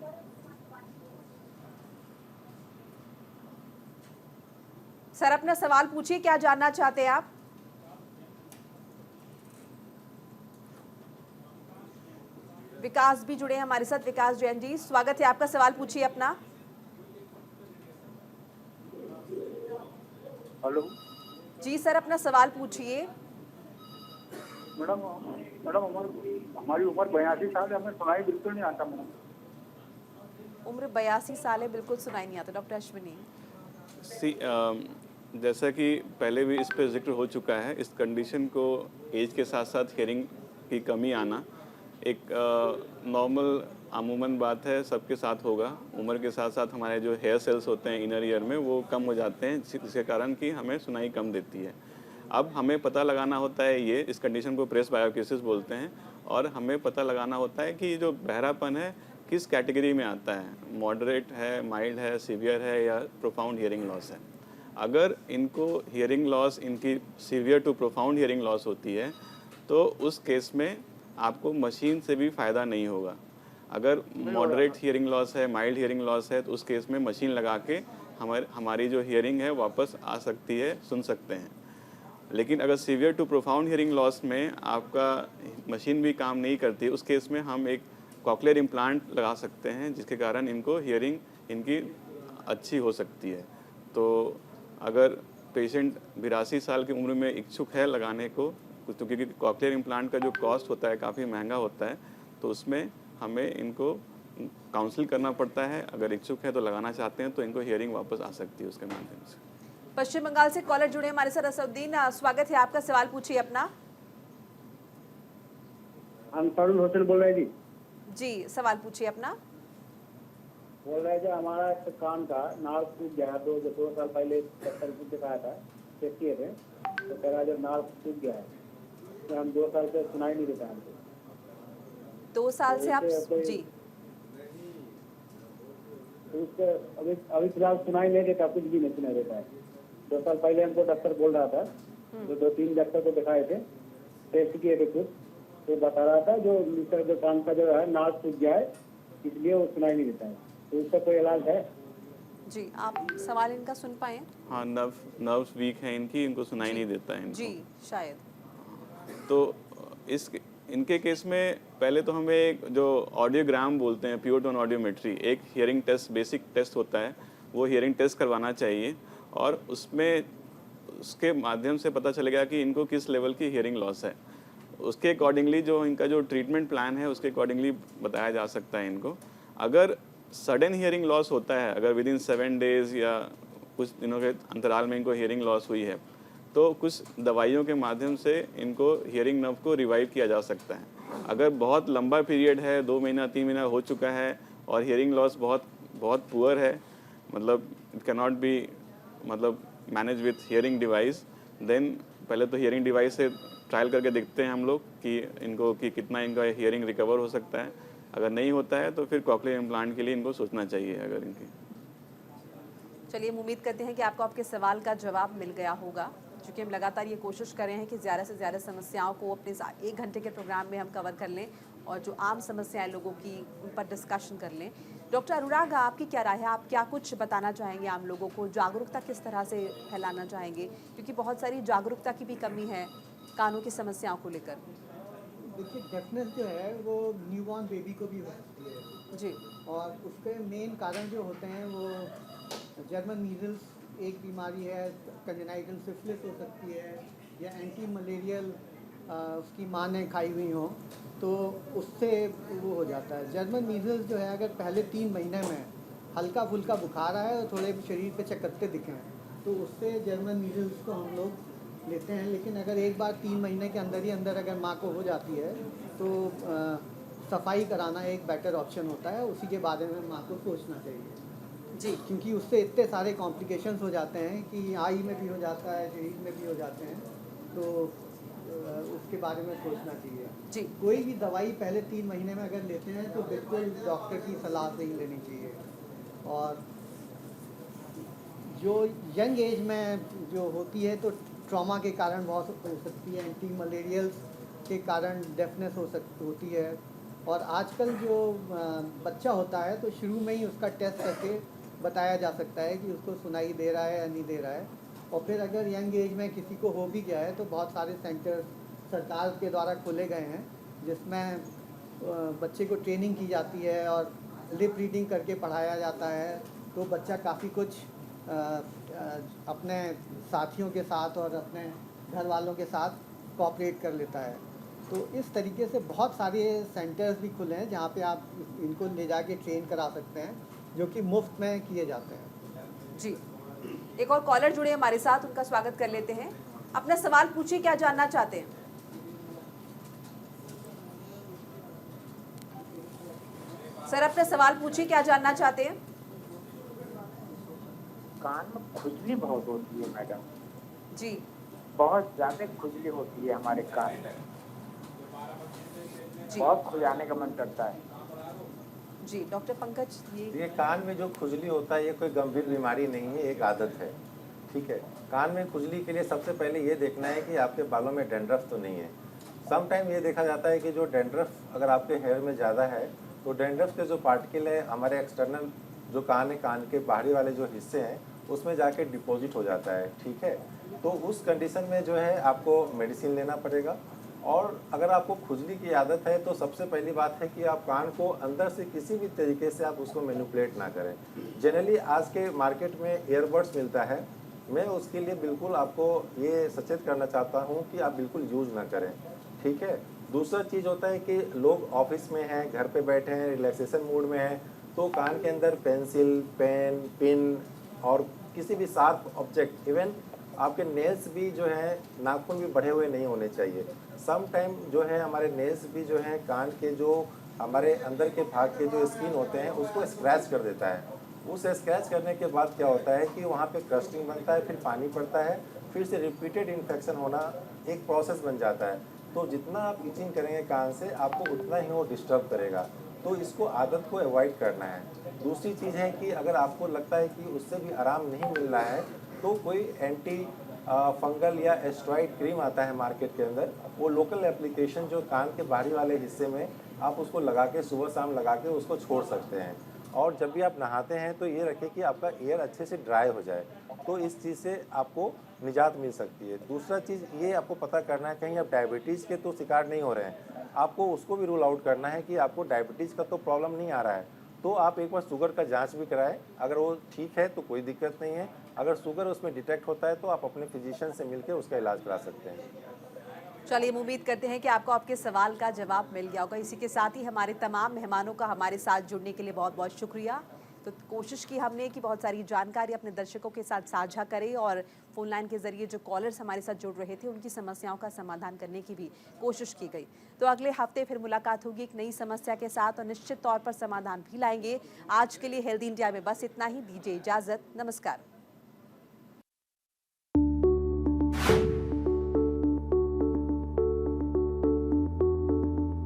सर अपना सवाल पूछिए, क्या जानना चाहते हैं आप? विकास भी जुड़े हैं हमारे साथ। विकास जैन जी, स्वागत है आपका, सवाल पूछिए अपना। हेलो जी सर, अपना सवाल पूछिए। मैडम हमारी उम्र 82 साल है, हमें सुनाई बिल्कुल नहीं आता मैडम। उम्र 82 साल है, बिल्कुल सुनाई नहीं आता। डॉक्टर अश्विनी। जैसा कि पहले भी इस पे जिक्र हो चुका है, इस कंडीशन को एज के साथ साथ हियरिंग की कमी आना एक नॉर्मल अमूमन बात है, सबके साथ होगा। उम्र के साथ साथ हमारे जो हेयर सेल्स होते हैं इनर ईयर में वो कम हो जाते हैं, जिसके कारण कि हमें सुनाई कम देती है। अब हमें पता लगाना होता है, ये इस कंडीशन को प्रेस बायोकेसिस बोलते हैं, और हमें पता लगाना होता है कि ये जो बहरापन है किस कैटेगरी में आता है, मॉडरेट है, माइल्ड है, सीवियर है या प्रोफाउंड हियरिंग लॉस है। अगर इनको हियरिंग लॉस इनकी severe to profound hearing loss होती है तो उस केस में आपको मशीन से भी फ़ायदा नहीं होगा। अगर मॉडरेट हियरिंग लॉस है, माइल्ड हियरिंग लॉस है, तो उस केस में मशीन लगा के हमारी जो हियरिंग है वापस आ सकती है, सुन सकते हैं। लेकिन अगर severe to profound hearing loss में आपका मशीन भी काम नहीं करती, उस केस में हम एक कॉक्लियर इम्प्लांट लगा सकते हैं, जिसके कारण इनको हियरिंग इनकी अच्छी हो सकती है। तो अगर पेशेंट 82 साल की उम्र में इच्छुक है लगाने को, तो क्योंकि कॉक्लियर इम्प्लांट का जो कॉस्ट होता है काफ़ी महंगा होता है, तो उसमें हमें इनको काउंसिल करना पड़ता है। अगर इच्छुक है तो लगाना चाहते हैं तो इनको हियरिंग वापस आ सकती है उसके माध्यम से। पश्चिम बंगाल से कॉलर जुड़े हमारे साथ। असउद्दीन, स्वागत है आपका, सवाल पूछिए अपना। अंसारुल होटल बोल रहे जी। जी, सवाल पूछिए अपना। बोल रहे थे हमारा एक कान का नाल टूट गया, दो साल पहले डॉक्टर को दिखाया था, चेक किए थे, तो कह रहा जब नाल टूट गया है तो हम 2 साल से सुनाई नहीं देता हमको। 2 साल से आप जी तो उसके अभी फिलहाल सुनाई नहीं देता, कुछ भी नहीं सुनाई देता है। 2 साल पहले हमको डॉक्टर बोल रहा था जो 2-3 डॉक्टर को दिखाए थे, टेस्ट किए थे कुछ, तो बता रहा था जो इसका जो कान का जो है नाक सूख गया है, इसलिए वो सुनाई नहीं देता है। तो इसका कोई इलाज है? जी, आप सवाल इनका सुन पाए? हाँ, नर्व्स वीक हैं इनकी, इनको सुनाई नहीं देता है इनको। जी, शायद। तो इस इनके केस में पहले तो हमें एक जो ऑडियोग्राम बोलते हैं, प्योर टोन ऑडियोमेट्री, एक हियरिंग टेस्ट, बेसिक टेस्ट होता है, वो हियरिंग टेस्ट करवाना चाहिए और उसमें उसके माध्यम से पता चलेगा कि इनको किस लेवल की हियरिंग लॉस है। उसके अकॉर्डिंगली जो इनका जो ट्रीटमेंट प्लान है उसके अकॉर्डिंगली बताया जा सकता है इनको। अगर सडन हियरिंग लॉस होता है, अगर विद इन 7 डेज़ या कुछ दिनों के अंतराल में इनको हियरिंग लॉस हुई है, तो कुछ दवाइयों के माध्यम से इनको हियरिंग नर्व को रिवाइव किया जा सकता है। अगर बहुत लंबा पीरियड है, 2 महीना 3 महीना हो चुका है और हियरिंग लॉस बहुत बहुत पुअर है, मतलब इट कैन नॉट बी मतलब manage with hearing device, then पहले तो हियरिंग डिवाइस से ट्रायल करके देखते हैं हम लोग कि इनको कि कितना इनका हियरिंग रिकवर हो सकता है। अगर नहीं होता है तो फिर कॉक्लियर इम्प्लांट के लिए इनको सोचना चाहिए। अगर इनकी चलिए, हम उम्मीद करते हैं कि आपको आपके सवाल का जवाब मिल गया होगा, क्योंकि हम लगातार ये कोशिश कर रहे हैं कि ज़्यादा से ज़्यादा समस्याओं को अपने 1 घंटे के प्रोग्राम में हम कवर कर लें और जो आम समस्याएं लोगों की उन पर डिस्कशन कर लें। डॉक्टर अनुराग, आपकी क्या राय है? आप क्या कुछ बताना चाहेंगे आम लोगों को? जागरूकता किस तरह से फैलाना चाहेंगे, क्योंकि बहुत सारी जागरूकता की भी कमी है कानों की समस्याओं को लेकर? देखिए, डेफनेस जो है वो न्यूबॉर्न बेबी को भी हो सकती है जी, और उसके मेन कारण जो होते हैं वो जर्मन मीजल्स एक बीमारी है, कंजेनाइटल सिफिलिस हो सकती है, या एंटी मलेरियल उसकी माँ ने खाई हुई हो तो उससे वो हो जाता है। जर्मन मीजल्स जो है अगर पहले 3 महीने में हल्का फुल्का बुखार आए और थोड़े शरीर पे चकत्ते दिखें तो उससे जर्मन मीजल्स को हम लोग लेते हैं। लेकिन अगर एक बार 3 महीने के अंदर ही अंदर अगर माँ को हो जाती है तो सफाई कराना एक बेटर ऑप्शन होता है। उसी के बारे में माँ को सोचना चाहिए जी, क्योंकि उससे इतने सारे कॉम्प्लिकेशंस हो जाते हैं कि आई में भी हो जाता है, शरीर में भी हो जाते हैं, तो उसके बारे में सोचना चाहिए। जी, कोई भी दवाई पहले 3 महीने में अगर लेते हैं तो बिल्कुल डॉक्टर की सलाह से ही लेनी चाहिए। और जो यंग एज में जो होती है तो ट्रॉमा के कारण बहुत हो सकती है, एंटी मलेरियल्स के कारण डेफनेस होती है। और आजकल जो बच्चा होता है तो शुरू में ही उसका टेस्ट करके बताया जा सकता है कि उसको सुनाई दे रहा है या नहीं दे रहा है। और फिर अगर यंग एज में किसी को हो भी गया है तो बहुत सारे सेंटर्स सरकार के द्वारा खोले गए हैं जिसमें बच्चे को ट्रेनिंग की जाती है और लिप रीडिंग करके पढ़ाया जाता है, तो बच्चा काफ़ी कुछ अपने साथियों के साथ और अपने घर वालों के साथ कोऑपरेट कर लेता है। तो इस तरीके से बहुत सारे सेंटर्स भी खुले हैं जहाँ पे आप इनको ले जाके ट्रेन करा सकते हैं, जो कि मुफ्त में किए जाते हैं। जी। एक और कॉलर जुड़े हमारे साथ, उनका स्वागत कर लेते हैं। अपना सवाल पूछिए, क्या जानना चाहते हैं? सर, अपना सवाल पूछिए, क्या जानना चाहते हैं? कान में खुजली बहुत होती है मैडम, जी, बहुत ज्यादा खुजली होती है हमारे कान में, जी, बहुत खुजाने का मन करता है। जी। डॉक्टर पंकज, ये कान में जो खुजली होता है ये कोई गंभीर बीमारी नहीं है, एक आदत है। ठीक है, कान में खुजली के लिए सबसे पहले ये देखना है कि आपके बालों में डैंड्रफ तो नहीं है। सम टाइम ये देखा जाता है कि जो डैंड्रफ अगर आपके हेयर में ज़्यादा है तो डैंड्रफ के जो पार्टिकल है हमारे एक्सटर्नल जो कान है, कान के बाहरी वाले जो हिस्से हैं उसमें जाके डिपॉजिट हो जाता है। ठीक है, तो उस कंडीशन में जो है आपको मेडिसिन लेना पड़ेगा। और अगर आपको खुजली की आदत है तो सबसे पहली बात है कि आप कान को अंदर से किसी भी तरीके से आप उसको मैनिपुलेट ना करें। जनरली आज के मार्केट में ईयरबड्स मिलता है, मैं उसके लिए बिल्कुल आपको ये सचेत करना चाहता हूँ कि आप बिल्कुल यूज़ ना करें। ठीक है, दूसरा चीज़ होता है कि लोग ऑफिस में हैं, घर पे बैठे हैं, रिलैक्सेशन मूड में हैं, तो कान के अंदर पेंसिल, पेन, पिन और किसी भी शार्प ऑब्जेक्ट, इवन आपके नेल्स भी जो है, नाखून भी बढ़े हुए नहीं होने चाहिए। सम टाइम जो है हमारे नेल्स भी जो है कान के जो हमारे अंदर के भाग के जो स्किन होते हैं उसको स्क्रैच कर देता है। उस स्क्रैच करने के बाद क्या होता है कि वहाँ पे क्रस्टिंग बनता है, फिर पानी पड़ता है, फिर से रिपीटेड इन्फेक्शन होना एक प्रोसेस बन जाता है। तो जितना आप इचिंग करेंगे कान से आपको उतना ही वो डिस्टर्ब करेगा, तो इसको आदत को अवॉइड करना है। दूसरी चीज़ है कि अगर आपको लगता है कि उससे भी आराम नहीं मिल रहा है तो कोई एंटी फंगल या एस्ट्रॉइड क्रीम आता है मार्केट के अंदर, वो लोकल एप्लीकेशन जो कान के बाहरी वाले हिस्से में आप उसको लगा के सुबह शाम लगा के उसको छोड़ सकते हैं। और जब भी आप नहाते हैं तो ये रखें कि आपका एयर अच्छे से ड्राई हो जाए, तो इस चीज़ से आपको निजात मिल सकती है। दूसरा चीज़ ये आपको पता करना है कहीं आप डायबिटीज़ के तो शिकार नहीं हो रहे हैं, आपको उसको भी रूल आउट करना है कि आपको डायबिटीज़ का तो प्रॉब्लम नहीं आ रहा है, तो आप एक बार शुगर का जांच भी कराएं। अगर वो ठीक है तो कोई दिक्कत नहीं है, अगर शुगर उसमें डिटेक्ट होता है तो आप अपने फिजिशियन से मिलकर उसका इलाज करा सकते हैं। चलिए, हम उम्मीद करते हैं कि आपको आपके सवाल का जवाब मिल गया होगा। इसी के साथ ही हमारे तमाम मेहमानों का हमारे साथ जुड़ने के लिए बहुत बहुत शुक्रिया। तो कोशिश की हमने कि बहुत सारी जानकारी अपने दर्शकों के साथ साझा करें और फ़ोन लाइन के ज़रिए जो कॉलर्स हमारे साथ जुड़ रहे थे उनकी समस्याओं का समाधान करने की भी कोशिश की गई। तो अगले हफ्ते फिर मुलाकात होगी एक नई समस्या के साथ और निश्चित तौर पर समाधान भी लाएंगे। आज के लिए हेल्दी इंडिया में बस इतना ही। दीजिए इजाज़त, नमस्कार।